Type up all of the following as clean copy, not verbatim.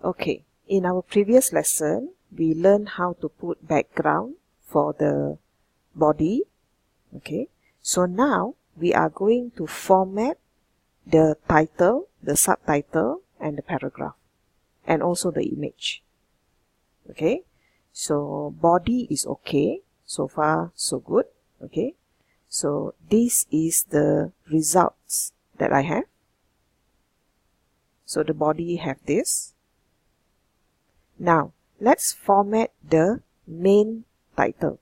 Okay, in our previous lesson, we learned how to put background for the body. Okay, so now we are going to format the title, the subtitle, and the paragraph, and also the image. Okay, so body is okay. So far, so good. Okay, so this is the results that I have. So the body have this. Now, let's format the main title.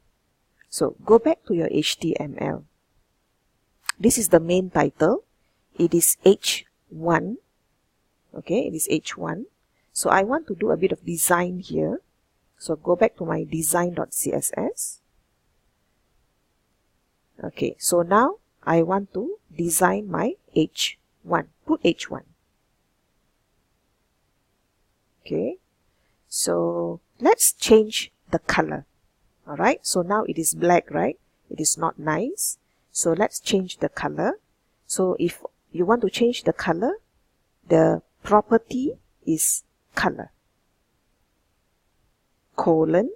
So, go back to your HTML. This is the main title. It is H1. Okay, it is H1. So, I want to do a bit of design here. So, go back to my design.css. Okay, so now I want to design my H1. Put H1. Okay. So let's change the color. Alright, so now it is black, right? It is not nice. So let's change the color. So if you want to change the color, the property is color. Colon.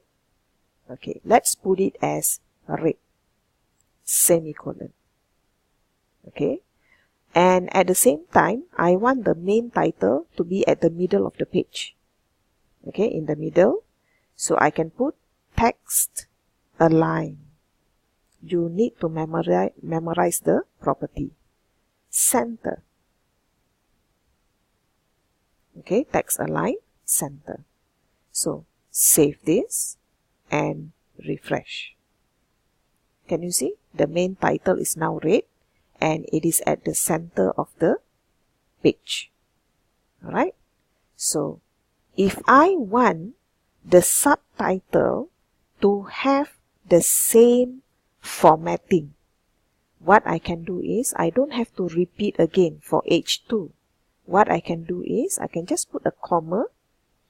Okay, let's put it as red. Semicolon. Okay. And at the same time, I want the main title to be at the middle of the page. Okay, in the middle. So I can put text align. You need to memorize the property. Center. Okay, text align, center. So save this and refresh. Can you see? The main title is now red and it is at the center of the page. Alright, so if I want the subtitle to have the same formatting, what I can do is I don't have to repeat again for H2. What I can do is I can just put a comma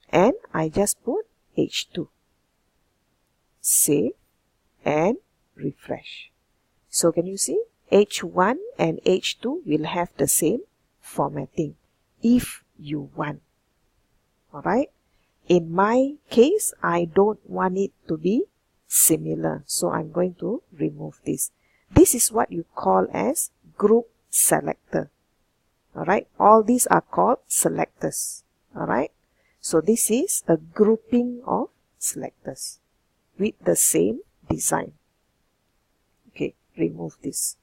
and I just put H2. Save and refresh. So can you see? H1 and H2 will have the same formatting if you want. Alright, in my case, I don't want it to be similar. So I'm going to remove this. This is what you call as group selector. Alright, all these are called selectors. Alright, so this is a grouping of selectors with the same design. Okay, remove this.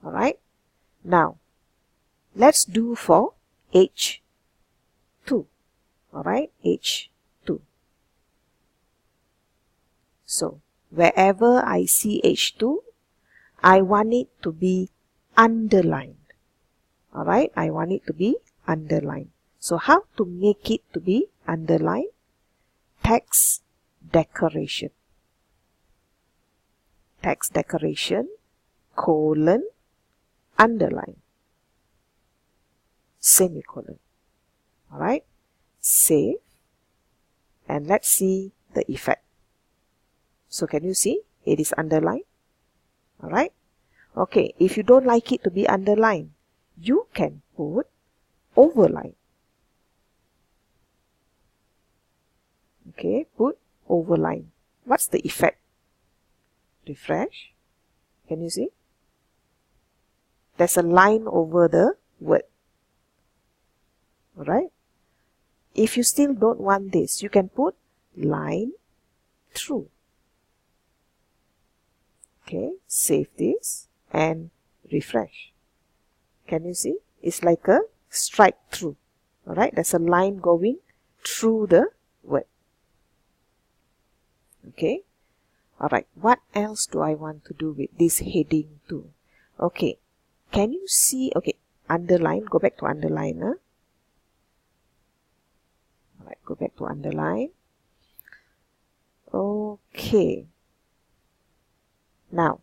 Alright, now let's do for H2. Alright, H2. So, wherever I see H2, I want it to be underlined. Alright, I want it to be underlined. So, how to make it to be underlined? Text decoration. Text decoration, colon, underline, semicolon. Alright, save, and let's see the effect. So can you see? It is underlined. Alright, okay, if you don't like it to be underlined, you can put overline. Okay, put overline. What's the effect? Refresh. Can you see? There's a line over the word. Alright. If you still don't want this, you can put line through. Okay, save this and refresh. Can you see? It's like a strike through. Alright, there's a line going through the word. Okay. Alright, what else do I want to do with this heading too? Okay, can you see? Okay, underline, go back to underline. Huh? Alright, go back to underline. Okay. Now,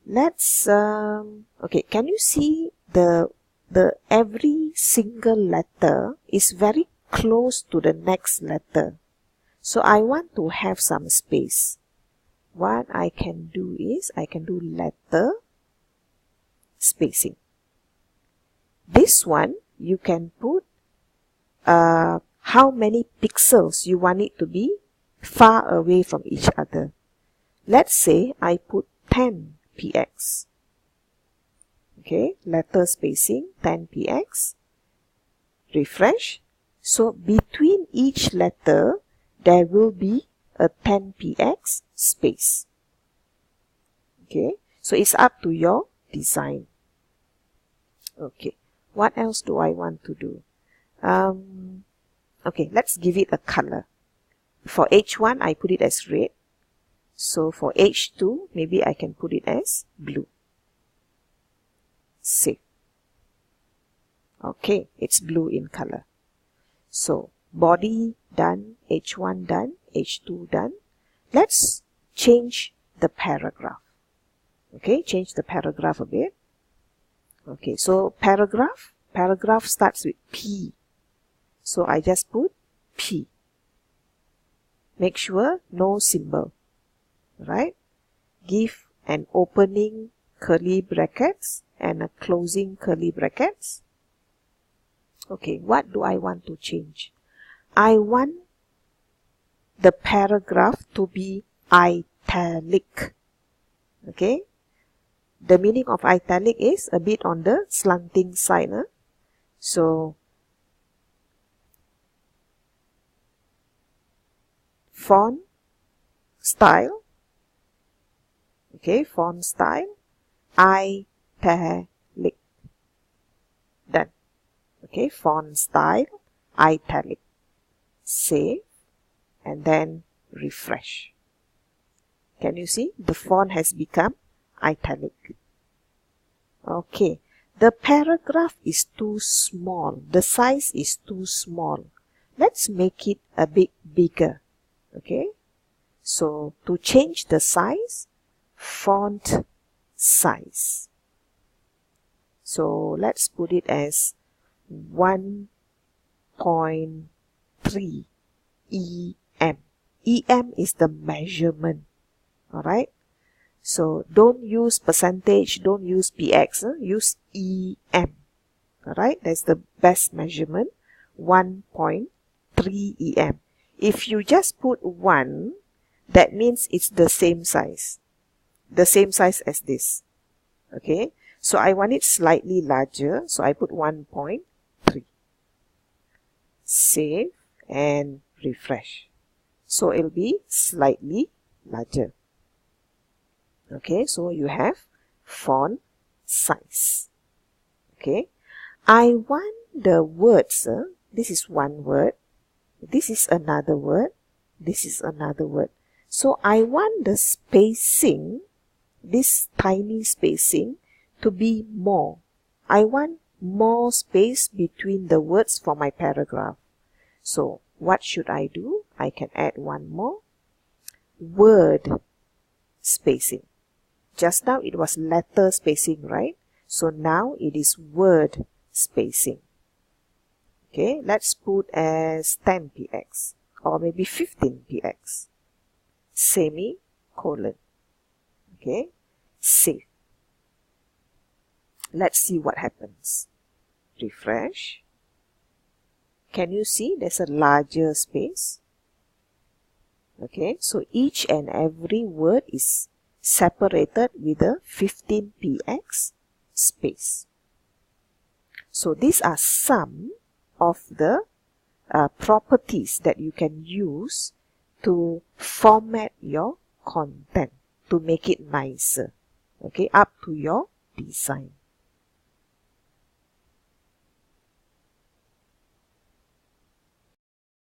let's, okay, can you see the every single letter is very close to the next letter. So I want to have some space. What I can do is I can do letter spacing. This one you can put how many pixels you want it to be far away from each other. Let's say I put 10 px. Okay, letter spacing 10 px. Refresh. So between each letter, there will be a 10 px space. Okay, so it's up to your design. Okay, what else do I want to do? Okay, let's give it a color. For H1, I put it as red. So for H2, maybe I can put it as blue. Save. Okay, it's blue in color. So body done, H1 done, H2 done. Let's change the paragraph. Okay, change the paragraph a bit. Okay, so paragraph starts with P. So I just put P. Make sure no symbol. Right? Give an opening curly brackets and a closing curly brackets. Okay, what do I want to change? I want the paragraph to be italic. Okay? The meaning of italic is a bit on the slanting side. So, font style. Okay, font style, italic. Done. Okay, font style, italic. Save and then refresh. Can you see? The font has become italic. Okay, the paragraph is too small. The size is too small. Let's make it a bit bigger. Okay, so to change the size, font size. So let's put it as 1.3 EM. EM is the measurement. Alright. So don't use percentage, don't use PX, use EM. Alright, that's the best measurement. 1.3 EM. If you just put 1, that means it's the same size. The same size as this. Okay, so I want it slightly larger, so I put 1.3. Save and refresh. So it'll be slightly larger. Okay, so you have font size. Okay, I want the words. This is one word. This is another word. This is another word. So I want the spacing, this tiny spacing, to be more. I want more space between the words for my paragraph. So what should I do? I can add one more. Word spacing. Just now it was letter spacing, right? So now it is word spacing. Okay, let's put as 10 px or maybe 15 px. Semicolon. Okay, save. Let's see what happens. Refresh. Can you see there's a larger space? Okay, so each and every word is separated with a 15 px space. So these are some of the properties that you can use to format your content to make it nicer. Okay, up to your design.